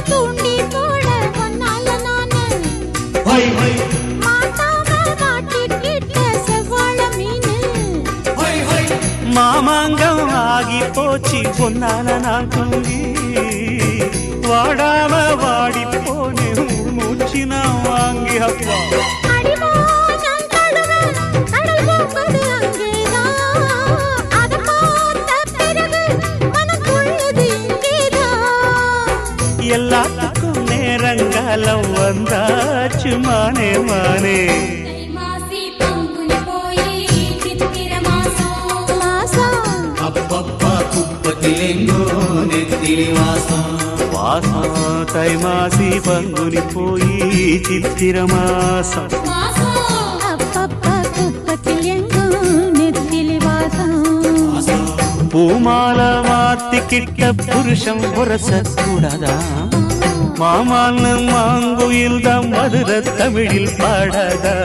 தூண்டி போட பொன்னால நானு மாட்டாம மாட்டிக்கிட்ட செவ்வாழ மீனு மாமாங்கம் ஆகி போச்சு பொன்னால நான் தூங்கி வாடாம வாடி போனே மூச்சு நான் வாங்கி அப்பா எல்லாத்துக்கும் நேரங்காலம் வந்தாச்சு மானே மானே அப்பப்பா குப்பத்திலெங்கோ நெத்திலி வாசம் வாசம் தை மாசி பங்குனி போய் சித்திர மாசம் பூமால மாத்திக்கிட்ட புருஷம் புரச கூடாதா மாமான்னு மாங்குயில் தான் மதுர தமிழில் பாடாதா